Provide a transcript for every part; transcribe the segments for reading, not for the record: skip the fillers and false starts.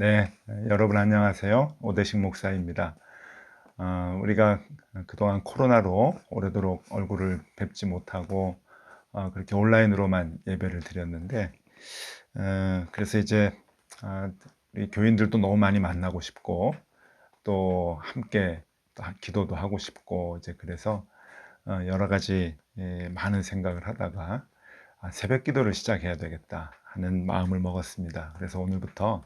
네, 여러분 안녕하세요. 오대식 목사입니다. 우리가 그동안 코로나로 오래도록 얼굴을 뵙지 못하고 그렇게 온라인으로만 예배를 드렸는데, 그래서 이제 우리 교인들도 너무 많이 만나고 싶고 또 함께 또 기도도 하고 싶고 이제 그래서 여러 가지 많은 생각을 하다가 새벽 기도를 시작해야 되겠다 하는 마음을 먹었습니다. 그래서 오늘부터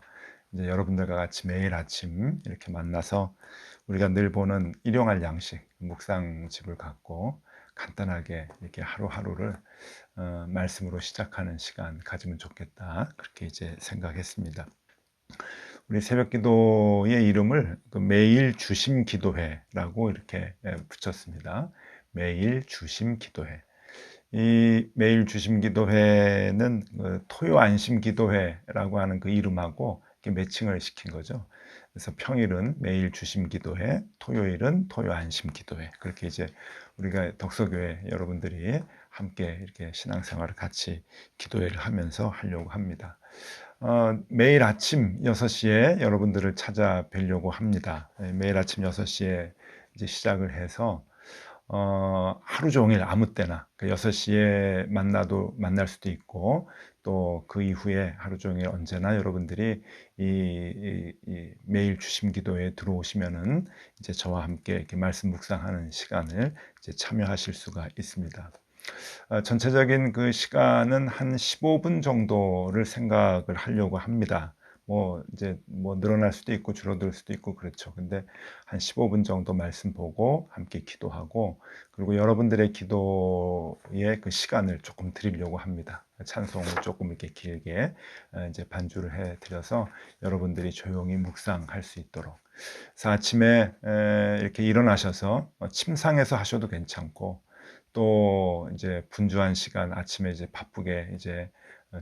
이제 여러분들과 같이 매일 아침 이렇게 만나서 우리가 늘 보는 일용할 양식 묵상집을 갖고 간단하게 이렇게 하루하루를 말씀으로 시작하는 시간 가지면 좋겠다, 그렇게 이제 생각했습니다. 우리 새벽 기도의 이름을 그 매일 주심 기도회라고 이렇게 붙였습니다. 매일 주심 기도회. 이 매일 주심 기도회는 그 토요 안심 기도회라고 하는 그 이름하고 이렇게 매칭을 시킨 거죠. 그래서 평일은 매일 주심 기도회, 토요일은 토요 안심 기도회. 그렇게 이제 우리가 덕서교회 여러분들이 함께 이렇게 신앙생활을 같이 기도회를 하면서 하려고 합니다. 매일 아침 6시에 여러분들을 찾아뵈려고 합니다. 매일 아침 6시에 이제 시작을 해서 하루 종일 아무 때나 그 6시에 만날 수도 있고 또 그 이후에 하루 종일 언제나 여러분들이 이 매일 주심 기도에 들어오시면은 이제 저와 함께 이렇게 말씀 묵상하는 시간을 이제 참여하실 수가 있습니다. 전체적인 그 시간은 한 15분 정도를 생각을 하려고 합니다. 뭐 이제 뭐 늘어날 수도 있고 줄어들 수도 있고 그렇죠. 근데 한 15분 정도 말씀 보고 함께 기도하고, 그리고 여러분들의 기도의 그 시간을 조금 드리려고 합니다. 찬송을 조금 이렇게 길게 이제 반주를 해 드려서 여러분들이 조용히 묵상할 수 있도록. 그래서 아침에 이렇게 일어나셔서 침상에서 하셔도 괜찮고, 또 이제 분주한 시간 아침에 이제 바쁘게 이제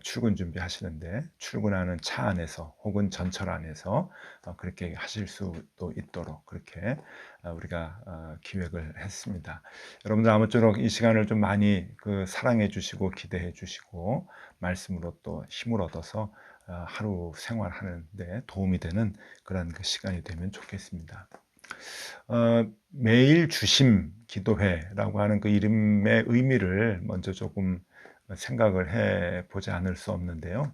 출근 준비하시는데 출근하는 차 안에서 혹은 전철 안에서 그렇게 하실 수도 있도록 그렇게 우리가 기획을 했습니다. 여러분들 아무쪼록 이 시간을 좀 많이 그 사랑해 주시고 기대해 주시고 말씀으로 또 힘을 얻어서 하루 생활하는 데 도움이 되는 그런 그 시간이 되면 좋겠습니다. 매일 주심 기도회라고 하는 그 이름의 의미를 먼저 조금 생각을 해 보지 않을 수 없는데요.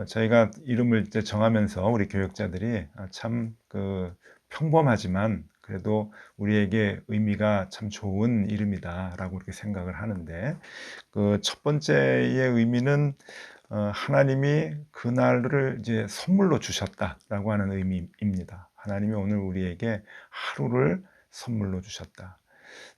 저희가 이름을 이제 정하면서 우리 교역자들이 참 그 평범하지만 그래도 우리에게 의미가 참 좋은 이름이다라고 이렇게 생각을 하는데, 그 첫 번째의 의미는 하나님이 그날을 이제 선물로 주셨다라고 하는 의미입니다. 하나님이 오늘 우리에게 하루를 선물로 주셨다.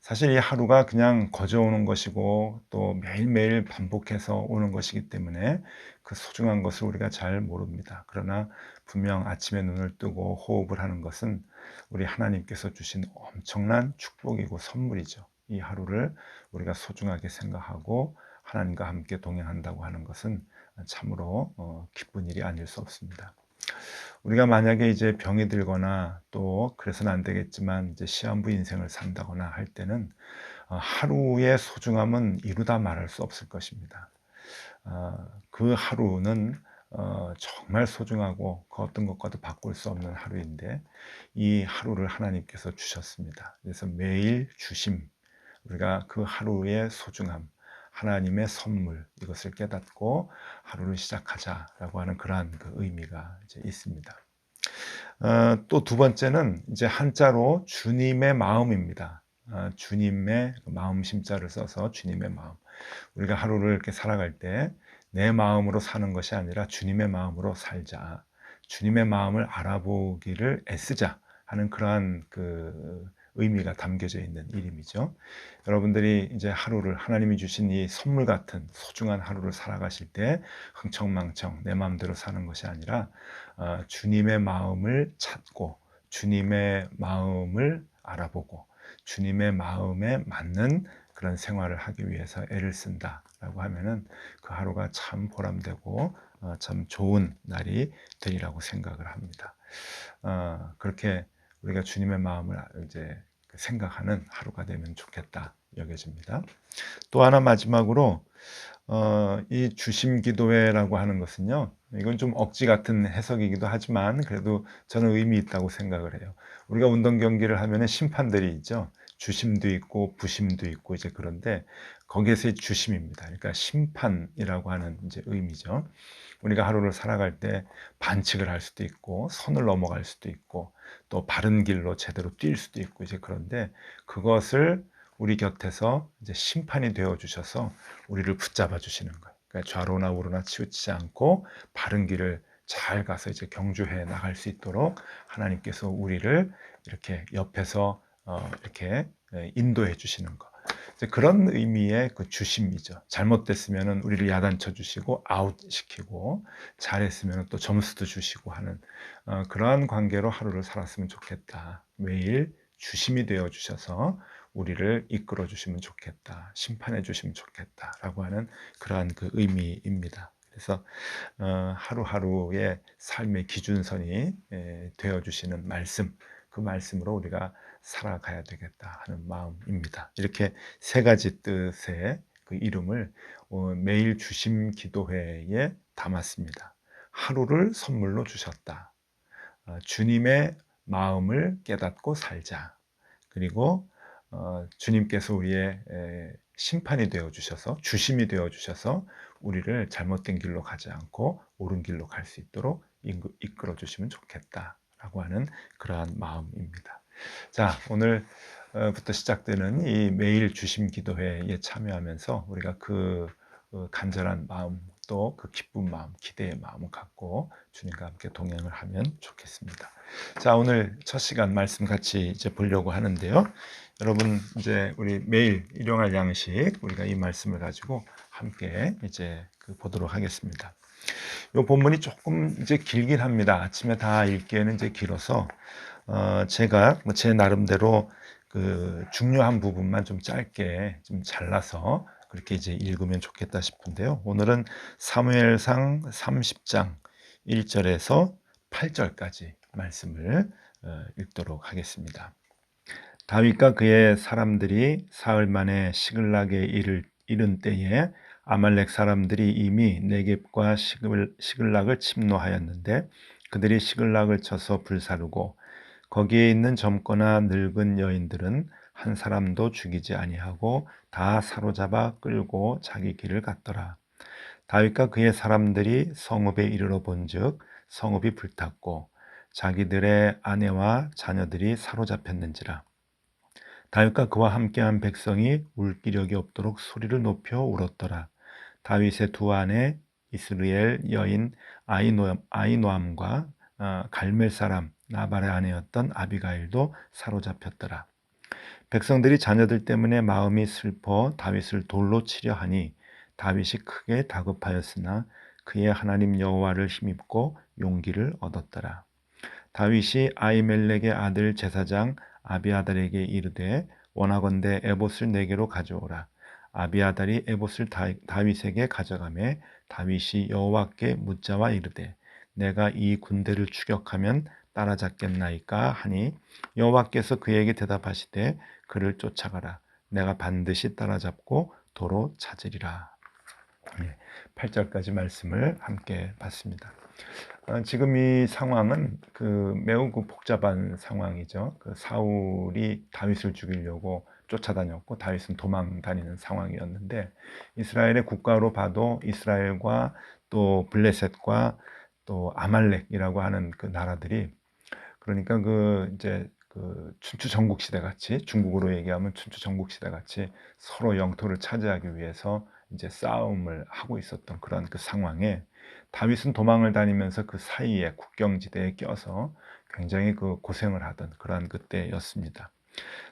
사실 이 하루가 그냥 거저오는 것이고 또 매일매일 반복해서 오는 것이기 때문에 그 소중한 것을 우리가 잘 모릅니다. 그러나 분명 아침에 눈을 뜨고 호흡을 하는 것은 우리 하나님께서 주신 엄청난 축복이고 선물이죠. 이 하루를 우리가 소중하게 생각하고 하나님과 함께 동행한다고 하는 것은 참으로 기쁜 일이 아닐 수 없습니다. 우리가 만약에 이제 병이 들거나 또 그래서는 안 되겠지만 이제 시한부 인생을 산다거나 할 때는 하루의 소중함은 이루다 말할 수 없을 것입니다. 그 하루는 정말 소중하고 그 어떤 것과도 바꿀 수 없는 하루인데 이 하루를 하나님께서 주셨습니다. 그래서 매일 주심, 우리가 그 하루의 소중함, 하나님의 선물, 이것을 깨닫고 하루를 시작하자라고 하는 그러한 그 의미가 이제 있습니다. 또 두 번째는 이제 한자로 주님의 마음입니다. 주님의 마음 심자를 써서 주님의 마음. 우리가 하루를 이렇게 살아갈 때 내 마음으로 사는 것이 아니라 주님의 마음으로 살자, 주님의 마음을 알아보기를 애쓰자 하는 그러한 그 의미가 담겨져 있는 이름이죠. 여러분들이 이제 하루를 하나님이 주신 이 선물 같은 소중한 하루를 살아가실 때 흥청망청 내 마음대로 사는 것이 아니라 주님의 마음을 찾고 주님의 마음을 알아보고 주님의 마음에 맞는 그런 생활을 하기 위해서 애를 쓴다라고 하면은 그 하루가 참 보람되고 참 좋은 날이 되리라고 생각을 합니다. 그렇게 우리가 주님의 마음을 이제 생각하는 하루가 되면 좋겠다, 여겨집니다. 또 하나 마지막으로 이 주심 기도회라고 하는 것은요, 이건 좀 억지 같은 해석이기도 하지만 그래도 저는 의미 있다고 생각을 해요. 우리가 운동 경기를 하면은 심판들이 있죠. 주심도 있고 부심도 있고 이제 그런데 거기에서의 주심입니다. 그러니까 심판이라고 하는 이제 의미죠. 우리가 하루를 살아갈 때 반칙을 할 수도 있고 선을 넘어갈 수도 있고 또 바른 길로 제대로 뛸 수도 있고 이제 그런데 그것을 우리 곁에서 이제 심판이 되어 주셔서 우리를 붙잡아 주시는 거예요. 그러니까 좌로나 우로나 치우치지 않고 바른 길을 잘 가서 이제 경주해 나갈 수 있도록 하나님께서 우리를 이렇게 옆에서 이렇게 인도해 주시는 거. 이제 그런 의미의 그 주심이죠. 잘못됐으면은 우리를 야단쳐 주시고 아웃 시키고 잘했으면 또 점수도 주시고 하는 그러한 관계로 하루를 살았으면 좋겠다. 매일 주심이 되어 주셔서 우리를 이끌어 주시면 좋겠다. 심판해 주시면 좋겠다라고 하는 그러한 그 의미입니다. 그래서 하루하루의 삶의 기준선이 되어 주시는 말씀, 그 말씀으로 우리가 살아가야 되겠다 하는 마음입니다. 이렇게 세 가지 뜻의 그 이름을 매일 주심 기도회에 담았습니다. 하루를 선물로 주셨다. 주님의 마음을 깨닫고 살자. 그리고 주님께서 우리의 심판이 되어 주셔서 주심이 되어 주셔서 우리를 잘못된 길로 가지 않고 옳은 길로 갈 수 있도록 이끌어 주시면 좋겠다라고 하는 그러한 마음입니다. 자, 오늘부터 시작되는 이 매일 주심 기도회에 참여하면서 우리가 그 간절한 마음 또 그 기쁜 마음, 기대의 마음을 갖고 주님과 함께 동행을 하면 좋겠습니다. 자, 오늘 첫 시간 말씀 같이 이제 보려고 하는데요. 여러분 이제 우리 매일 일용할 양식 우리가 이 말씀을 가지고 함께 이제 보도록 하겠습니다. 이 본문이 조금 이제 길긴 합니다. 아침에 다 읽기에는 이제 길어서 제가 제 나름대로 그 중요한 부분만 좀 짧게 좀 잘라서 그렇게 이제 읽으면 좋겠다 싶은데요. 오늘은 사무엘상 30장 1절에서 8절까지 말씀을 읽도록 하겠습니다. 다윗과 그의 사람들이 사흘 만에 시글락에 이른 때에 아말렉 사람들이 이미 네겝과 시글락을 침노하였는데 그들이 시글락을 쳐서 불사르고 거기에 있는 젊거나 늙은 여인들은 한 사람도 죽이지 아니하고 다 사로잡아 끌고 자기 길을 갔더라. 다윗과 그의 사람들이 성읍에 이르러 본즉 성읍이 불탔고 자기들의 아내와 자녀들이 사로잡혔는지라. 다윗과 그와 함께한 백성이 울 기력이 없도록 소리를 높여 울었더라. 다윗의 두 아내 이스라엘 여인 아이노암과 갈멜 사람 나발의 아내였던 아비가일도 사로잡혔더라. 백성들이 자녀들 때문에 마음이 슬퍼 다윗을 돌로 치려 하니 다윗이 크게 다급하였으나 그의 하나님 여호와를 힘입고 용기를 얻었더라. 다윗이 아히멜렉의 아들 제사장 아비아달에게 이르되 원하건대 에봇을 내게로 가져오라. 아비아달이 에봇을 다윗에게 가져가매 다윗이 여호와께 묻자와 이르되 내가 이 군대를 추격하면 따라잡겠나이까 하니 여호와께서 그에게 대답하시되 그를 쫓아가라. 내가 반드시 따라잡고 도로 찾으리라. 8절까지 말씀을 함께 봤습니다. 지금 이 상황은 매우 복잡한 상황이죠. 사울이 다윗을 죽이려고 쫓아다녔고 다윗은 도망 다니는 상황이었는데 이스라엘의 국가로 봐도 이스라엘과 또 블레셋과 또 아말렉이라고 하는 그 나라들이 그러니까 이제 춘추 전국 시대 같이 중국으로 얘기하면 춘추 전국 시대 같이 서로 영토를 차지하기 위해서 이제 싸움을 하고 있었던 그런 그 상황에 다윗은 도망을 다니면서 그 사이에 국경지대에 껴서 굉장히 고생을 하던 그러한 그때였습니다.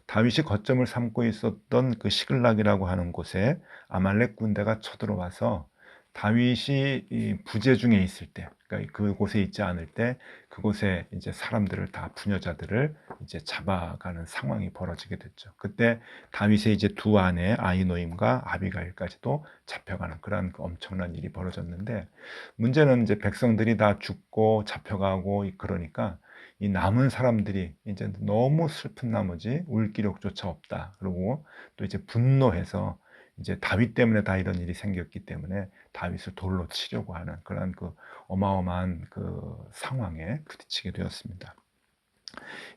다윗이 거점을 삼고 있었던 그 시글락이라고 하는 곳에 아말렉 군대가 쳐들어와서 다윗이 이 부재 중에 있을 때, 그러니까 그곳에 있지 않을 때 그곳에 이제 사람들을 다 부녀자들을 이제 잡아가는 상황이 벌어지게 됐죠. 그때 다윗의 이제 두 아내 아히노임과 아비가일까지도 잡혀가는 그런 엄청난 일이 벌어졌는데 문제는 이제 백성들이 다 죽고 잡혀가고 그러니까 이 남은 사람들이 이제 너무 슬픈 나머지 울 기력조차 없다. 그리고 또 이제 분노해서 이제 다윗 때문에 다 이런 일이 생겼기 때문에 다윗을 돌로 치려고 하는 그런 그 어마어마한 그 상황에 부딪히게 되었습니다.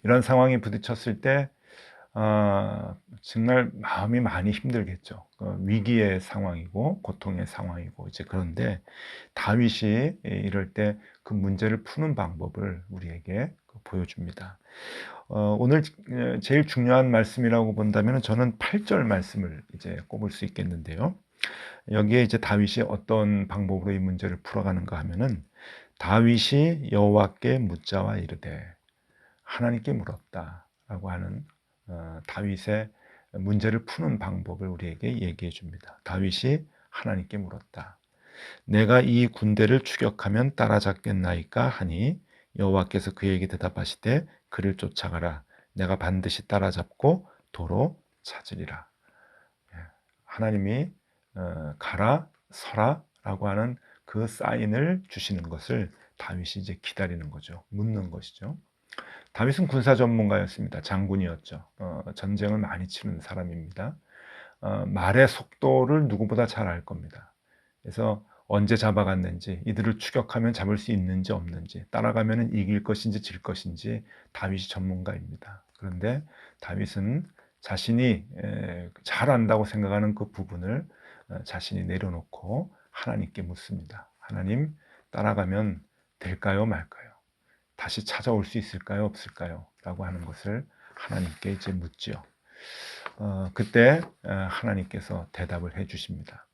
이런 상황에 부딪혔을 때 정말 마음이 많이 힘들겠죠. 위기의 상황이고 고통의 상황이고 이제 그런데 다윗이 이럴 때 그 문제를 푸는 방법을 우리에게 보여줍니다. 오늘 제일 중요한 말씀이라고 본다면 저는 8절 말씀을 이제 꼽을 수 있겠는데요. 여기에 이제 다윗이 어떤 방법으로 이 문제를 풀어가는가 하면은 다윗이 여호와께 묻자와 이르되 하나님께 물었다라고 하는 다윗의 문제를 푸는 방법을 우리에게 얘기해 줍니다. 다윗이 하나님께 물었다. 내가 이 군대를 추격하면 따라잡겠나이까 하니 여호와께서 그에게 대답하시되 그를 쫓아가라. 내가 반드시 따라잡고 도로 찾으리라. 하나님이 가라 서라 라고 하는 그 사인을 주시는 것을 다윗이 이제 기다리는 거죠. 묻는 것이죠. 다윗은 군사 전문가였습니다. 장군이었죠. 전쟁을 많이 치는 사람입니다. 말의 속도를 누구보다 잘 알 겁니다. 그래서 언제 잡아갔는지, 이들을 추격하면 잡을 수 있는지 없는지, 따라가면 이길 것인지 질 것인지 다윗이 전문가입니다. 그런데 다윗은 자신이 잘 안다고 생각하는 그 부분을 자신이 내려놓고 하나님께 묻습니다. 하나님, 따라가면 될까요, 말까요? 다시 찾아올 수 있을까요, 없을까요? 라고 하는 것을 하나님께 이제 묻지요. 그때 하나님께서 대답을 해 주십니다.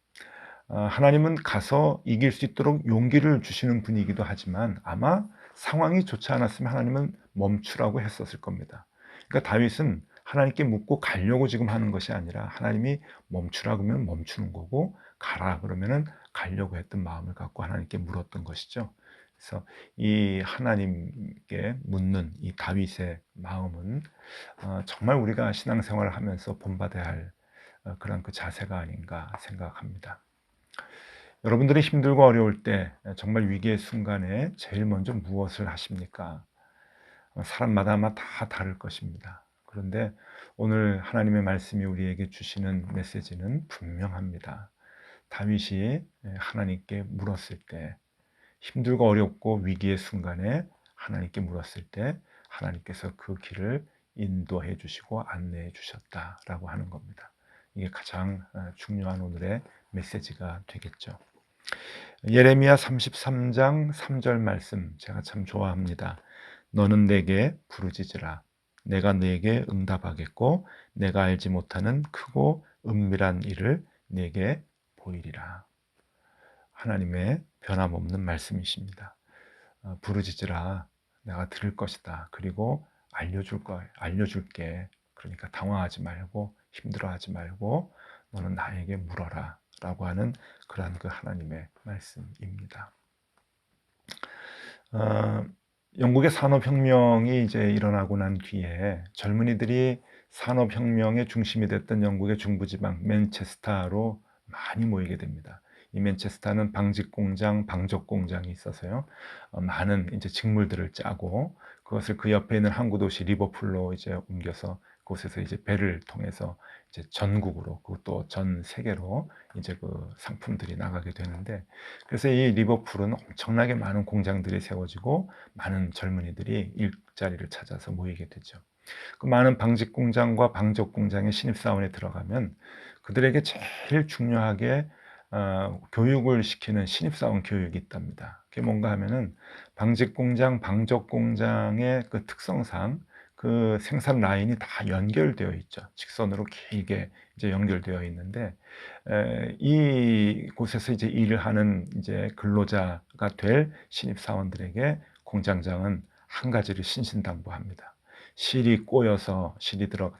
하나님은 가서 이길 수 있도록 용기를 주시는 분이기도 하지만 아마 상황이 좋지 않았으면 하나님은 멈추라고 했었을 겁니다. 그러니까 다윗은 하나님께 묻고 가려고 지금 하는 것이 아니라 하나님이 멈추라 그러면 멈추는 거고 가라 그러면은 가려고 했던 마음을 갖고 하나님께 물었던 것이죠. 그래서 이 하나님께 묻는 이 다윗의 마음은 정말 우리가 신앙생활을 하면서 본받아야 할 그런 그 자세가 아닌가 생각합니다. 여러분들이 힘들고 어려울 때 정말 위기의 순간에 제일 먼저 무엇을 하십니까? 사람마다 아마 다 다를 것입니다. 그런데 오늘 하나님의 말씀이 우리에게 주시는 메시지는 분명합니다. 다윗이 하나님께 물었을 때 힘들고 어렵고 위기의 순간에 하나님께 물었을 때 하나님께서 그 길을 인도해 주시고 안내해 주셨다라고 하는 겁니다. 이게 가장 중요한 오늘의 메시지가 되겠죠. 예레미야 33장 3절 말씀 제가 참 좋아합니다. 너는 내게 부르짖으라. 내가 네게 응답하겠고 내가 알지 못하는 크고 은밀한 일을 네게 보이리라. 하나님의 변함없는 말씀이십니다. 부르짖으라. 내가 들을 것이다. 그리고 알려줄게. 그러니까 당황하지 말고 힘들어하지 말고 너는 나에게 물어라. 라고 하는 그러한 그 하나님의 말씀입니다. 영국의 산업혁명이 이제 일어나고 난 뒤에 젊은이들이 산업혁명의 중심이 됐던 영국의 중부지방 맨체스터로 많이 모이게 됩니다. 이 맨체스터는 방직공장, 방적공장이 있어서요. 많은 이제 직물들을 짜고 그것을 그 옆에 있는 항구 도시 리버풀로 이제 옮겨서 그곳에서 이제 배를 통해서 이제 전국으로 그것도 전 세계로 이제 그 상품들이 나가게 되는데 그래서 이 리버풀은 엄청나게 많은 공장들이 세워지고 많은 젊은이들이 일자리를 찾아서 모이게 되죠. 그 많은 방직 공장과 방적 공장의 신입사원에 들어가면 그들에게 제일 중요하게 교육을 시키는 신입사원 교육이 있답니다. 그게 뭔가 하면은 방직 공장, 방적 공장의 그 특성상 그 생산 라인이 다 연결되어 있죠. 직선으로 길게 이제 연결되어 있는데 이 곳에서 이제 일을 하는 이제 근로자가 될 신입 사원들에게 공장장은 한 가지를 신신당부합니다.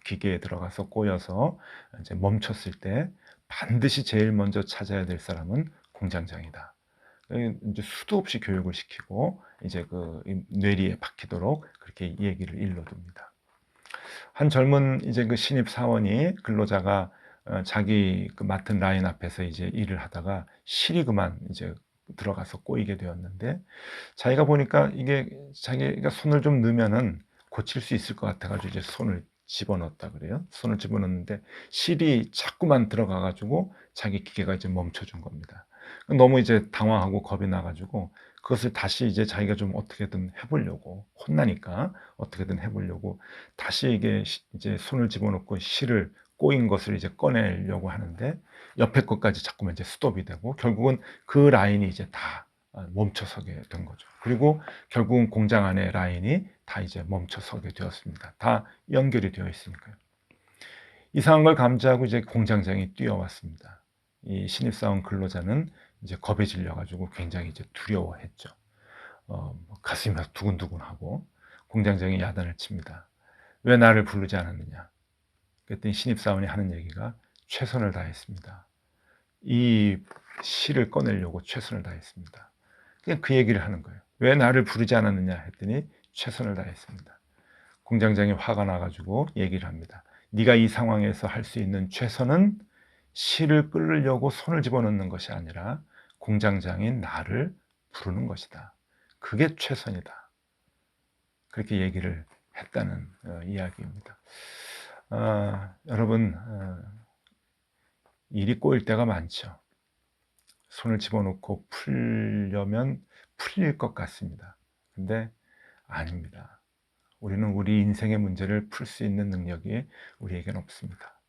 기계에 들어가서 꼬여서 이제 멈췄을 때 반드시 제일 먼저 찾아야 될 사람은 공장장이다. 이제 수도 없이 교육을 시키고 이제 그 뇌리에 박히도록 그렇게 얘기를 일러둡니다. 한 젊은 이제 그 신입 사원이 근로자가 자기 그 맡은 라인 앞에서 이제 일을 하다가 실이 그만 이제 들어가서 꼬이게 되었는데, 자기가 보니까 이게 자기가 손을 좀 넣으면은 고칠 수 있을 것 같아 가지고 이제 손을 집어넣었다 그래요. 손을 집어넣는데 실이 자꾸만 들어가 가지고 자기 기계가 이제 멈춰준 겁니다. 너무 이제 당황하고 겁이 나 가지고 그것을 다시 이제 자기가 좀 어떻게든 해 보려고, 혼나니까 어떻게든 해 보려고 다시 이게 이제 손을 집어넣고 실을, 꼬인 것을 이제 꺼내려고 하는데 옆에 것까지 자꾸만 이제 스톱이 되고 결국은 그 라인이 이제 다 멈춰서게 된 거죠. 그리고 결국은 공장 안에 라인이 다 이제 멈춰서게 되었습니다. 다 연결이 되어 있으니까요. 이상한 걸 감지하고 이제 공장장이 뛰어왔습니다. 이 신입사원 근로자는 이제 겁에 질려가지고 굉장히 이제 두려워했죠. 가슴이 막 두근두근하고 공장장이 야단을 칩니다. 왜 나를 부르지 않았느냐? 그랬더니 신입사원이 하는 얘기가 최선을 다했습니다. 이 실을 꺼내려고 최선을 다했습니다. 그냥 그 얘기를 하는 거예요. 왜 나를 부르지 않았느냐 했더니 최선을 다했습니다. 공장장이 화가 나가지고 얘기를 합니다. 네가 이 상황에서 할 수 있는 최선은 실을 끌려고 손을 집어넣는 것이 아니라 공장장인 나를 부르는 것이다. 그게 최선이다. 그렇게 얘기를 했다는 이야기입니다. 여러분, 일이 꼬일 때가 많죠. 손을 집어넣고 풀려면 풀릴 것 같습니다. 근데 아닙니다. 우리는 우리 인생의 문제를 풀 수 있는 능력이 우리에게는 없습니다.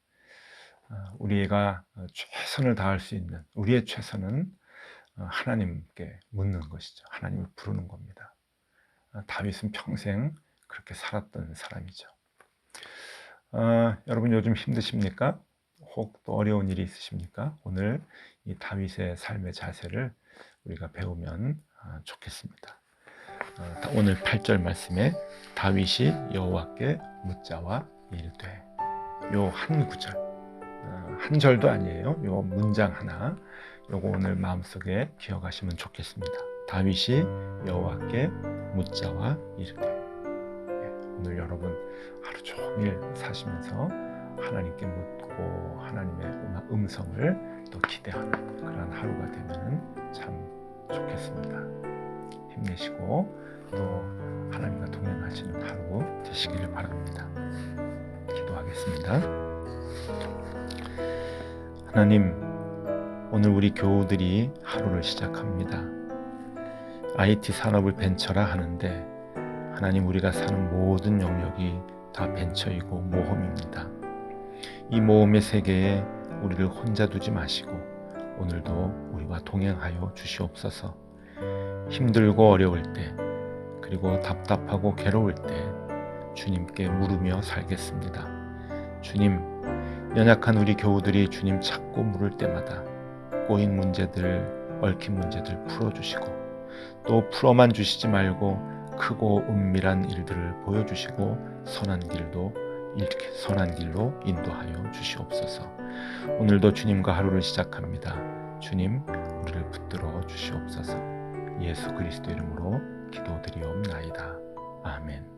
우리가 최선을 다할 수 있는 우리의 최선은 하나님께 묻는 것이죠. 하나님을 부르는 겁니다. 다윗은 평생 그렇게 살았던 사람이죠. 여러분 요즘 힘드십니까? 혹 또 어려운 일이 있으십니까? 오늘 이 다윗의 삶의 자세를 우리가 배우면 좋겠습니다. 오늘 8절 말씀에 다윗이 여호와께 묻자와 이르되, 요 한 구절, 한 절도 아니에요. 요 문장 하나, 요거 오늘 마음속에 기억하시면 좋겠습니다. 다윗이 여호와께 묻자와 이르되. 오늘 여러분 하루 종일 사시면서 하나님께 묻고 하나님의 음성을 또 기대하는 그런 하루가 되면 참 좋겠습니다. 힘내시고 또 하나님과 동행하시는 하루 되시기를 바랍니다. 기도하겠습니다. 하나님, 오늘 우리 교우들이 하루를 시작합니다. IT 산업을 벤처라 하는데 하나님, 우리가 사는 모든 영역이 다 벤처이고 모험입니다. 이 모험의 세계에 우리를 혼자 두지 마시고 오늘도 우리와 동행하여 주시옵소서. 힘들고 어려울 때, 그리고 답답하고 괴로울 때 주님께 물으며 살겠습니다. 주님, 연약한 우리 교우들이 주님 찾고 물을 때마다 꼬인 문제들, 얽힌 문제들 풀어주시고, 또 풀어만 주시지 말고 크고 은밀한 일들을 보여주시고 선한 길로 인도하여 주시옵소서. 오늘도 주님과 하루를 시작합니다. 주님, 우리를 붙들어 주시옵소서. 예수 그리스도 이름으로 기도드리옵나이다. 아멘.